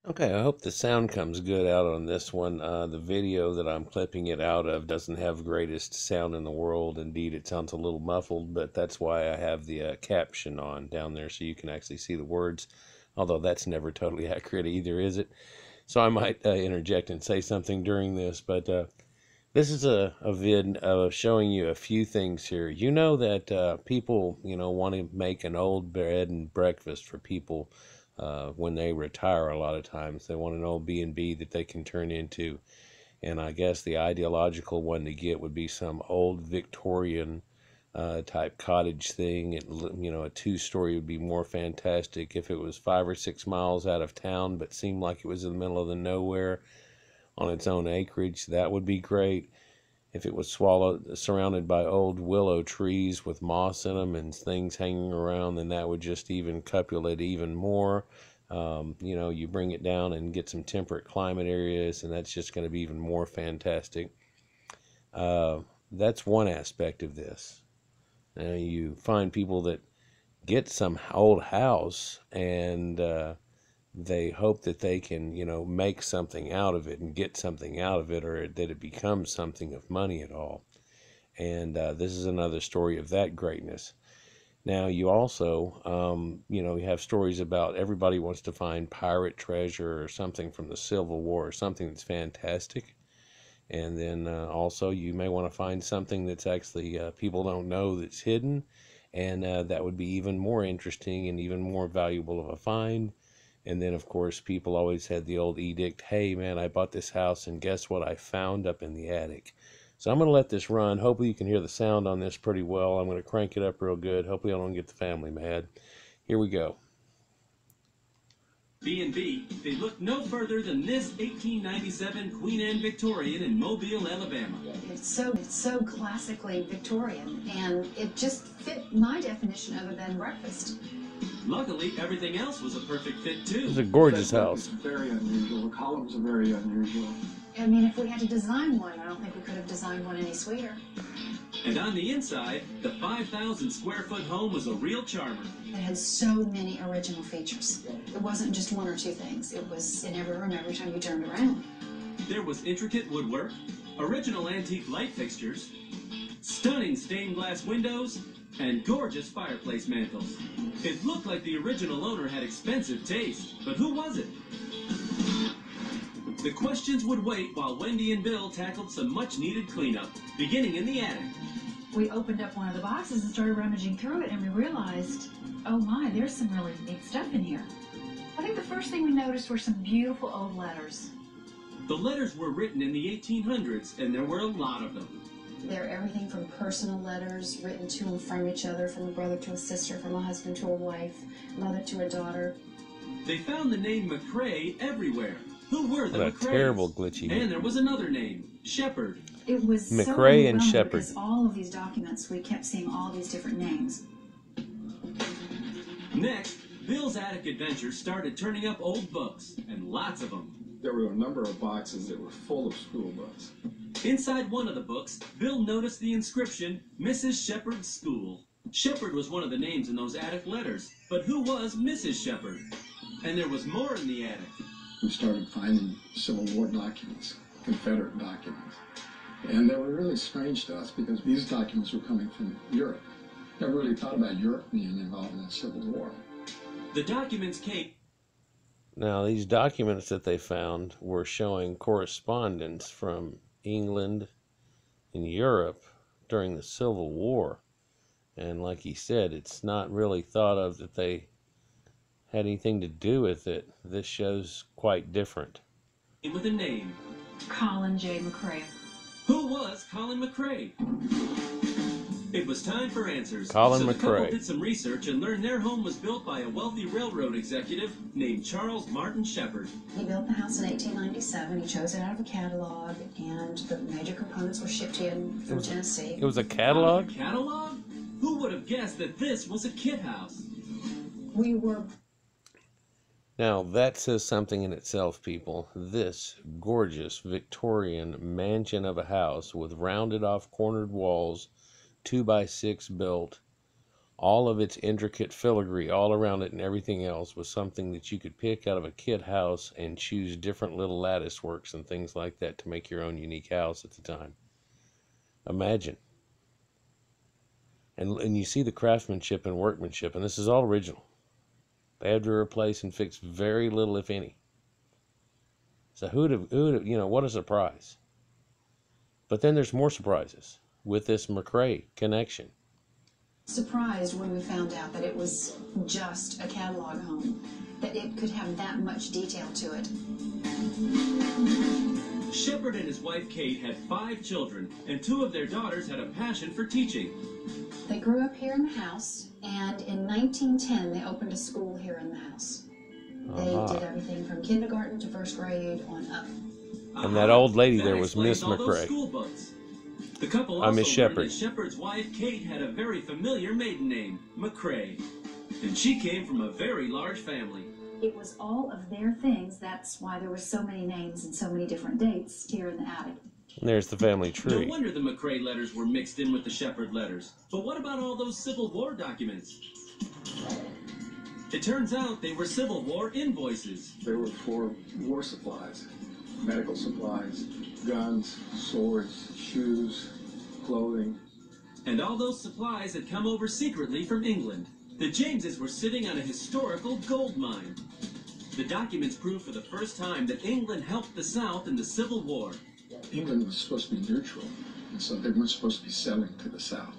Okay, I hope the sound comes good out on this one. The video that I'm clipping it out of doesn't have greatest sound in the world. Indeed, it sounds a little muffled, but that's why I have the caption on down there so you can actually see the words. Although that's never totally accurate either, is it? So I might interject and say something during this, but this is a vid showing you a few things here. You know that people, want to make an old bed and breakfast for people when they retire. A lot of times they want an old B&B that they can turn into. And I guess the ideological one to get would be some old Victorian type cottage thing. A two-story would be more fantastic if it was 5 or 6 miles out of town, but seemed like it was in the middle of the nowhere on its own acreage. That would be great. If it was surrounded by old willow trees with moss in them and things hanging around, then that would just even couple it even more. You bring it down and get some temperate climate areas, and that's just going to be even more fantastic. That's one aspect of this. Now, you find people that get some old house and they hope that they can, make something out of it and get something out of it, or that it becomes something of money at all. And this is another story of that greatness. Now, you also, you have stories about everybody wants to find pirate treasure or something from the Civil War, or something that's fantastic. And then also you may want to find something that's actually people don't know that's hidden, and that would be even more interesting and even more valuable of a find. And then, of course, people always had the old edict, hey, man, I bought this house, and guess what I found up in the attic? So I'm going to let this run. Hopefully you can hear the sound on this pretty well. I'm going to crank it up real good. Hopefully I don't get the family mad. Here we go. B&B, they look no further than this 1897 Queen Anne Victorian in Mobile, Alabama. It's so classically Victorian, and it just fit my definition of a bed and breakfast. Luckily, everything else was a perfect fit, too. It's a gorgeous house. Very unusual. The columns are very unusual. I mean, if we had to design one, I don't think we could have designed one any sweeter. And on the inside, the 5,000 square foot home was a real charmer. It had so many original features. It wasn't just one or two things. It was in every room every time you turned around. There was intricate woodwork, original antique light fixtures, stunning stained glass windows, and gorgeous fireplace mantels. It looked like the original owner had expensive taste, but who was it? The questions would wait while Wendy and Bill tackled some much-needed cleanup, beginning in the attic. We opened up one of the boxes and started rummaging through it, and we realized, oh my, there's some really neat stuff in here. I think the first thing we noticed were some beautiful old letters. The letters were written in the 1800s, and there were a lot of them. They're everything from personal letters written to and from each other, from a brother to a sister, from a husband to a wife, mother to a daughter. They found the name McCrae everywhere. Who were the McCraes? What a terrible glitchy. And there was another name, Shepherd. It was McCrae so and Shepherd. Because all of these documents, we kept seeing all these different names. Next, Bill's attic adventure started turning up old books, and lots of them. There were a number of boxes that were full of school books. Inside one of the books, Bill noticed the inscription, Mrs. Shepherd's School. Shepherd was one of the names in those attic letters, but who was Mrs. Shepherd? And there was more in the attic. We started finding Civil War documents, Confederate documents. And they were really strange to us because these documents were coming from Europe. Never really thought about Europe being involved in the Civil War. The documents came. Now, these documents that they found were showing correspondence from England and Europe during the Civil War. And like he said, it's not really thought of that they had anything to do with it. This show's quite different. With a name. Colin J. McCrae. Who was Colin McCrae? It was time for answers. Colin so the couple McCrae did some research and learned their home was built by a wealthy railroad executive named Charles Martin Shepherd. He built the house in 1897. He chose it out of a catalog, and the major components were shipped in from Tennessee. It was a catalog? A catalog? Who would have guessed that this was a kit house? We were... Now, that says something in itself, people. This gorgeous Victorian mansion of a house with rounded off cornered walls, 2x6 built, all of its intricate filigree all around it and everything else was something that you could pick out of a kit house and choose different little lattice works and things like that to make your own unique house at the time. Imagine. And you see the craftsmanship and workmanship, and this is all original. They had to replace and fix very little, if any. So who'd have, you know, what a surprise. But then there's more surprises with this McCrae connection. Surprised when we found out that it was just a catalog home, that it could have that much detail to it. Shepard and his wife Kate had 5 children, and 2 of their daughters had a passion for teaching. They grew up here in the house, and in 1910 they opened a school here in the house. They did everything from kindergarten to 1st grade on up. And that old lady there was Miss McCrae. The couple also learned that Shepard's wife Kate had a very familiar maiden name, McCrae, and she came from a very large family. It was all of their things. That's why there were so many names and so many different dates here in the attic. And there's the family tree. No wonder the McCrae letters were mixed in with the Shepard letters. But what about all those Civil War documents? It turns out they were Civil War invoices. They were for war supplies, medical supplies, guns, swords, shoes, clothing. And all those supplies had come over secretly from England. The Jameses were sitting on a historical gold mine. The documents prove for the first time that England helped the South in the Civil War. England was supposed to be neutral, and so they weren't supposed to be selling to the South.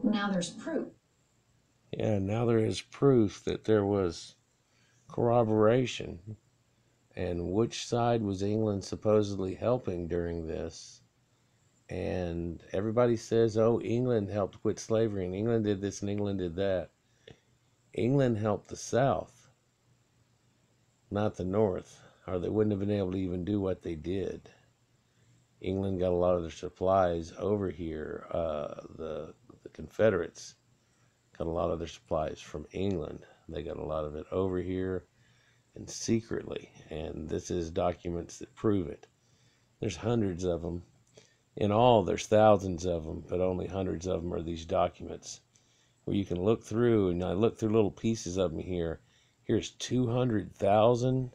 Now there's proof. Yeah, now there is proof that there was corroboration. And which side was England supposedly helping during this? And everybody says, oh, England helped quit slavery, and England did this, and England did that. England helped the South, not the North, or they wouldn't have been able to even do what they did. England got a lot of their supplies over here. The Confederates got a lot of their supplies from England. They got a lot of it over here and secretly. And this is documents that prove it. There's hundreds of them. In all, there's thousands of them, but only hundreds of them are these documents where you can look through, and I look through little pieces of them here. Here's 200,000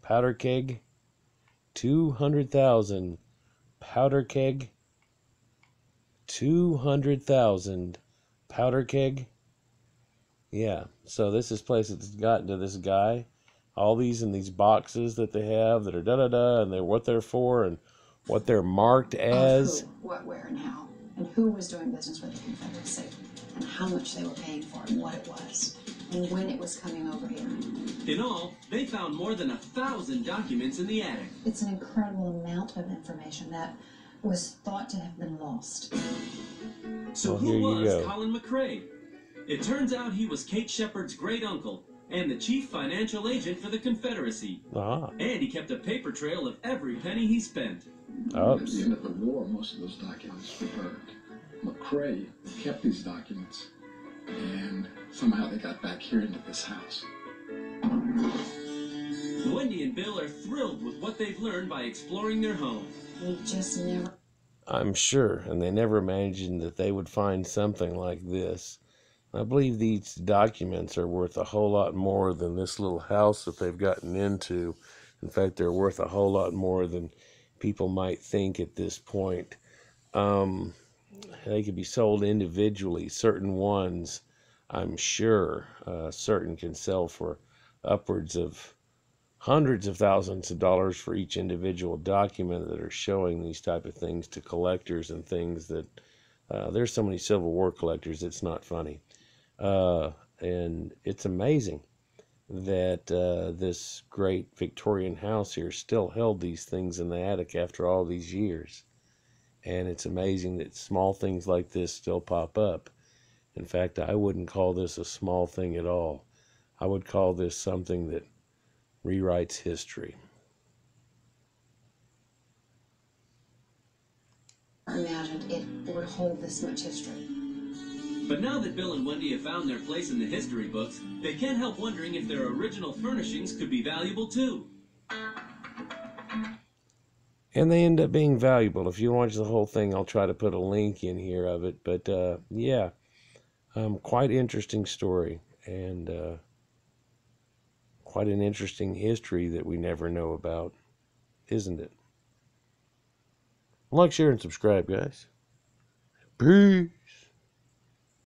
powder keg, 200,000 powder keg, 200,000 powder keg. Yeah, so this is place that's gotten to this guy. All these in these boxes that they have that are da-da-da, and they're what they're for and what they're marked as. Who, what, where, and how. And who was doing business with the Confederacy. And how much they were paying for it, and what it was. And when it was coming over here. In all, they found more than 1,000 documents in the attic. It's an incredible amount of information that was thought to have been lost. So well, who was Colin McCrae? It turns out he was Kate Shepard's great uncle and the chief financial agent for the Confederacy. And he kept a paper trail of every penny he spent. At the end of the war, most of those documents were burned. McCrae kept these documents, and somehow they got back here into this house. Wendy and Bill are thrilled with what they've learned by exploring their home. We just never... I'm sure, and they never imagined that they would find something like this. I believe these documents are worth a whole lot more than this little house that they've gotten into. In fact, they're worth a whole lot more than people might think at this point. They could be sold individually. Certain ones, I'm sure, certain can sell for upwards of hundreds of thousands of dollars for each individual document that are showing these type of things to collectors and things that there's so many Civil War collectors, it's not funny. And it's amazing that this great Victorian house here still held these things in the attic after all these years. And it's amazing that small things like this still pop up. In fact, I wouldn't call this a small thing at all. I would call this something that rewrites history. Imagined it would hold this much history. But now that Bill and Wendy have found their place in the history books, they can't help wondering if their original furnishings could be valuable too. And they end up being valuable. If you watch the whole thing, I'll try to put a link in here of it. But yeah, quite interesting story, and quite an interesting history that we never know about, isn't it? Like, share, and subscribe, guys. Peace.